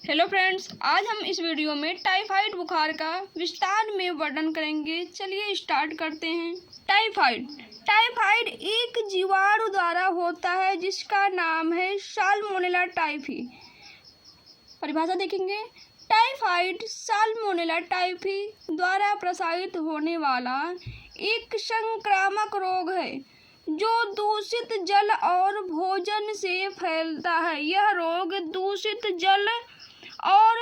Hello friends, आज हम इस वीडियो में टाइफाइड बुखार का विस्तार में वर्णन करेंगे। चलिए स्टार्ट करते हैं। टाइफाइड टाइफाइड एक जीवाणु द्वारा होता है जिसका नाम है साल्मोनेला टाइफी। परिभाषा देखेंगे। टाइफाइड साल्मोनेला टाइफी द्वारा प्रसारित होने वाला एक संक्रामक रोग है जो दूषित जल और भोजन से फैलता है। यह रोग दूषित जल और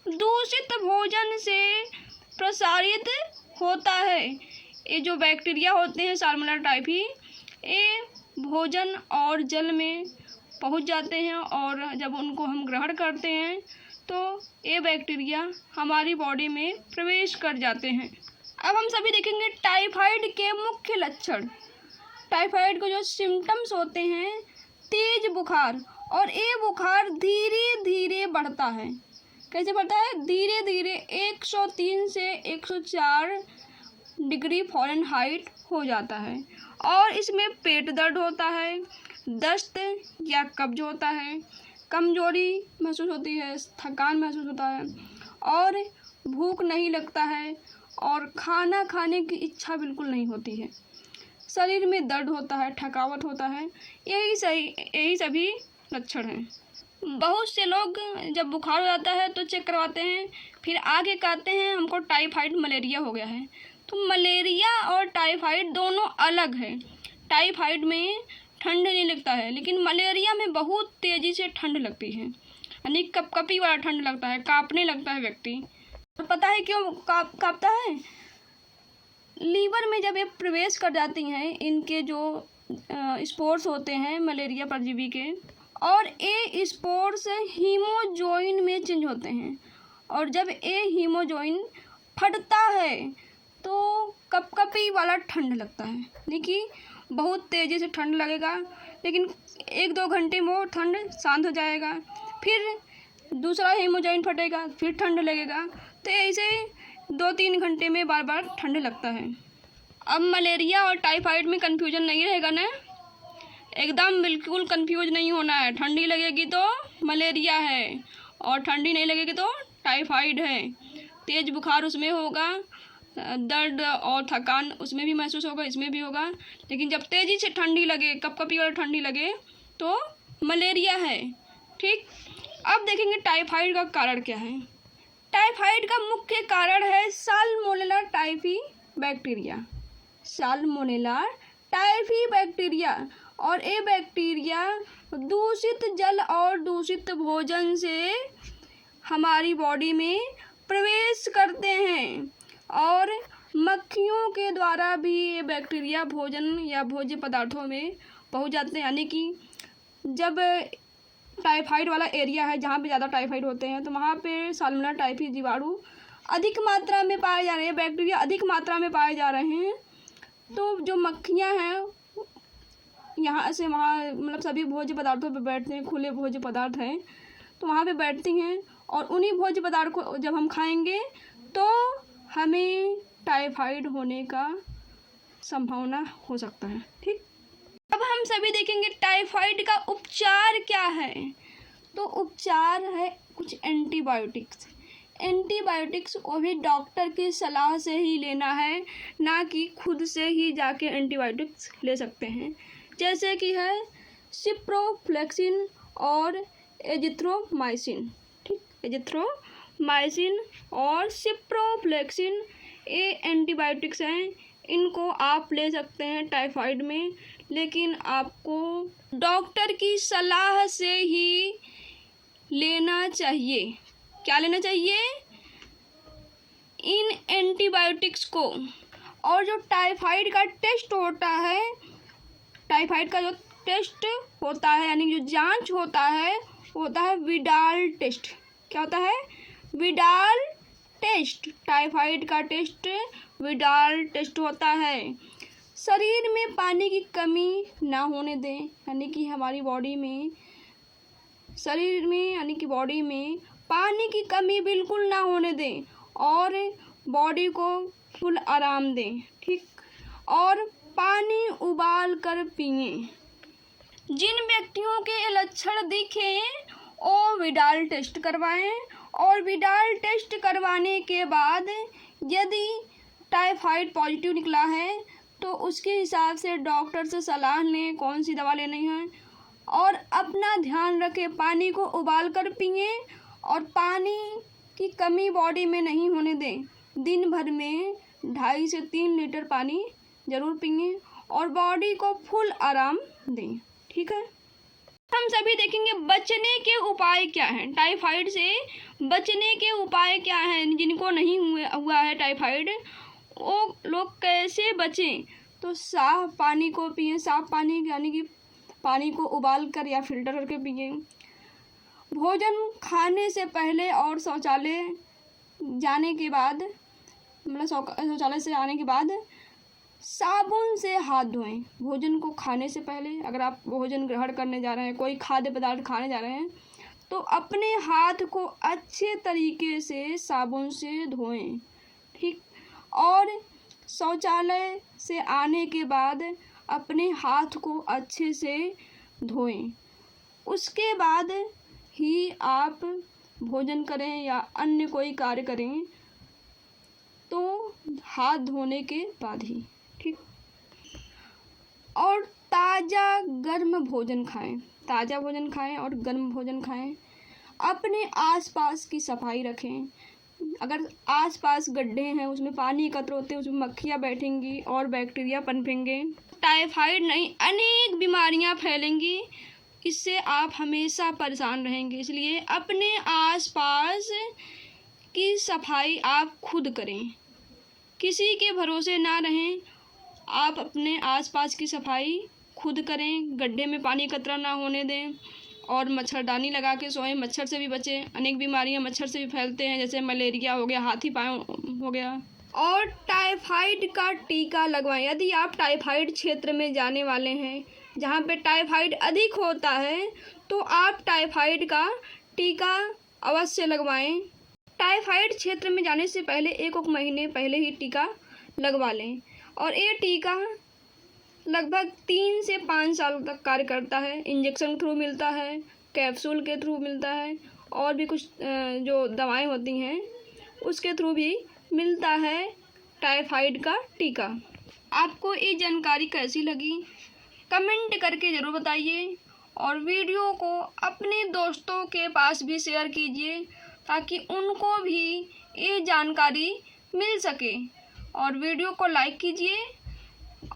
दूषित भोजन से प्रसारित होता है। ये जो बैक्टीरिया होते हैं साल्मोनेला टाइफी, ये भोजन और जल में पहुंच जाते हैं और जब उनको हम ग्रहण करते हैं तो ये बैक्टीरिया हमारी बॉडी में प्रवेश कर जाते हैं। अब हम सभी देखेंगे टाइफाइड के मुख्य लक्षण। टाइफाइड को जो सिम्टम्स होते हैं, तेज बुखार, और ये बुखार धीरे धीरे बढ़ता है। कैसे बढ़ता है? धीरे धीरे 103 से 104 डिग्री फ़ारेनहाइट हो जाता है। और इसमें पेट दर्द होता है, दस्त या कब्ज होता है, कमजोरी महसूस होती है, थकान महसूस होता है और भूख नहीं लगता है और खाना खाने की इच्छा बिल्कुल नहीं होती है। शरीर में दर्द होता है, थकावट होता है। यही सभी लक्षण हैं। बहुत से लोग जब बुखार हो जाता है तो चेक करवाते हैं, फिर आगे कहते हैं हमको टाइफाइड मलेरिया हो गया है। तो मलेरिया और टाइफाइड दोनों अलग है। टाइफाइड में ठंड नहीं लगता है, लेकिन मलेरिया में बहुत तेज़ी से ठंड लगती है, यानी कपकपी वाला ठंड लगता है, कांपने लगता है व्यक्ति। और पता है क्यों कांपता है? लीवर में जब ये प्रवेश कर जाती हैं, इनके जो स्पोर्स होते हैं मलेरिया परजीवी के, और ये स्पोर्स हीमोजोइन में चेंज होते हैं, और जब ये हीमोजोइन फटता है तो कपकपी वाला ठंड लगता है। देखिए, बहुत तेज़ी से ठंड लगेगा, लेकिन 1-2 घंटे में वो ठंड शांत हो जाएगा। फिर दूसरा हीमोजोइन फटेगा, फिर ठंड लगेगा। तो ऐसे 2-3 घंटे में बार बार ठंड लगता है। अब मलेरिया और टाइफाइड में कन्फ्यूजन नहीं रहेगा ना? एकदम बिल्कुल कंफ्यूज नहीं होना है। ठंडी लगेगी तो मलेरिया है और ठंडी नहीं लगेगी तो टाइफाइड है। तेज़ बुखार उसमें होगा, दर्द और थकान उसमें भी महसूस होगा, इसमें भी होगा। लेकिन जब तेज़ी से ठंडी लगे, कपकपी और ठंडी लगे, तो मलेरिया है। ठीक। अब देखेंगे टाइफाइड का कारण क्या है। टाइफाइड का मुख्य कारण है salmonella typhi bacteria. Salmonella typhi bacteria, और ये बैक्टीरिया दूषित जल और दूषित भोजन से हमारी बॉडी में प्रवेश करते हैं, और मक्खियों के द्वारा भी ये बैक्टीरिया भोजन या भोज्य पदार्थों में पहुंच जाते हैं। यानी कि जब टाइफाइड वाला एरिया है जहाँ पे ज़्यादा टाइफाइड होते हैं, तो वहाँ पे साल्मोनेला टाइफी जीवाणु अधिक मात्रा में पाए जा रहे हैं, बैक्टीरिया अधिक मात्रा में पाए जा रहे हैं। तो जो मक्खियाँ हैं यहाँ से वहाँ, मतलब सभी भोज्य पदार्थों पे बैठते हैं, खुले भोज्य पदार्थ हैं तो वहाँ पे बैठती हैं, और उन्हीं भोज्य पदार्थ को जब हम खाएंगे तो हमें टाइफाइड होने का संभावना हो सकता है। ठीक। अब हम सभी देखेंगे टाइफाइड का उपचार क्या है। तो उपचार है कुछ एंटीबायोटिक्स। एंटीबायोटिक्स वो भी डॉक्टर की सलाह से ही लेना है, ना कि खुद से ही जाके एंटीबायोटिक्स ले सकते हैं। जैसे कि है सिप्रोफ्लेक्सिन और एजिथ्रोमाइसिन। ठीक। एजिथ्रोमाइसिन और सिप्रोफ्लेक्सिन ये एंटीबायोटिक्स हैं। इनको आप ले सकते हैं टाइफाइड में, लेकिन आपको डॉक्टर की सलाह से ही लेना चाहिए। क्या लेना चाहिए? इन एंटीबायोटिक्स को। और जो टाइफाइड का टेस्ट होता है, टाइफाइड का जो टेस्ट होता है, यानी जो जांच होता है, होता है विडाल टेस्ट। क्या होता है? Widal test. टाइफाइड का टेस्ट विडाल टेस्ट होता है। शरीर में पानी की कमी ना होने दें, यानी कि हमारी बॉडी में, शरीर में यानी कि बॉडी में पानी की कमी बिल्कुल ना होने दें, और बॉडी को फुल आराम दें। ठीक। और पानी उबाल कर पिएं। जिन व्यक्तियों के लक्षण दिखें वो विडाल टेस्ट करवाएं और विडाल टेस्ट करवाने के बाद यदि टाइफाइड पॉजिटिव निकला है तो उसके हिसाब से डॉक्टर से सलाह लें कौन सी दवा लेनी है। और अपना ध्यान रखें, पानी को उबाल कर पिएँ और पानी की कमी बॉडी में नहीं होने दें। दिन भर में 2.5 से 3 लीटर पानी ज़रूर पिएँ और बॉडी को फुल आराम दें। ठीक है, हम सभी देखेंगे बचने के उपाय क्या हैं। टाइफाइड से बचने के उपाय क्या हैं। जिनको नहीं हुआ है टाइफाइड वो लोग कैसे बचें। तो साफ पानी को पिएं, साफ पानी यानी कि पानी को उबाल कर या फिल्टर करके पिएं। भोजन खाने से पहले और शौचालय जाने के बाद, मतलब शौचालय से आने के बाद साबुन से हाथ धोएं। भोजन को खाने से पहले अगर आप भोजन ग्रहण करने जा रहे हैं, कोई खाद्य पदार्थ खाने जा रहे हैं, तो अपने हाथ को अच्छे तरीके से साबुन से धोएं। ठीक, और शौचालय से आने के बाद अपने हाथ को अच्छे से धोएं। उसके बाद ही आप भोजन करें या अन्य कोई कार्य करें, तो हाथ धोने के बाद ही। ठीक, और ताज़ा गर्म भोजन खाएं। ताज़ा भोजन खाएं और गर्म भोजन खाएं। अपने आसपास की सफाई रखें। अगर आसपास गड्ढे हैं, उसमें पानी एकत्र होते हैं, उसमें मक्खियाँ बैठेंगी और बैक्टीरिया पनपेंगे। टाइफाइड नहीं, अनेक बीमारियां फैलेंगी। इससे आप हमेशा परेशान रहेंगे। इसलिए अपने आसपास की सफाई आप खुद करें, किसी के भरोसे ना रहें। आप अपने आसपास की सफाई खुद करें, गड्ढे में पानी एकत्र ना होने दें और मच्छरदानी लगा के सोएं। मच्छर से भी बचें। अनेक बीमारियां मच्छर से भी फैलते हैं, जैसे मलेरिया हो गया, हाथी पाँव हो गया। और टाइफाइड का टीका लगवाएं। यदि आप टाइफाइड क्षेत्र में जाने वाले हैं जहाँ पे टाइफाइड अधिक होता है, तो आप टाइफाइड का टीका अवश्य लगवाएं। टाइफाइड क्षेत्र में जाने से पहले 1 महीने पहले ही टीका लगवा लें। और ये टीका लगभग 3 से 5 साल तक कार्य करता है। इंजेक्शन के थ्रू मिलता है, कैप्सूल के थ्रू मिलता है, और भी कुछ जो दवाएं होती हैं उसके थ्रू भी मिलता है टाइफाइड का टीका। आपको ये जानकारी कैसी लगी कमेंट करके ज़रूर बताइए और वीडियो को अपने दोस्तों के पास भी शेयर कीजिए ताकि उनको भी ये जानकारी मिल सके। और वीडियो को लाइक कीजिए,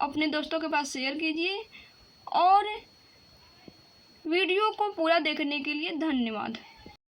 अपने दोस्तों के पास शेयर कीजिए और वीडियो को पूरा देखने के लिए धन्यवाद।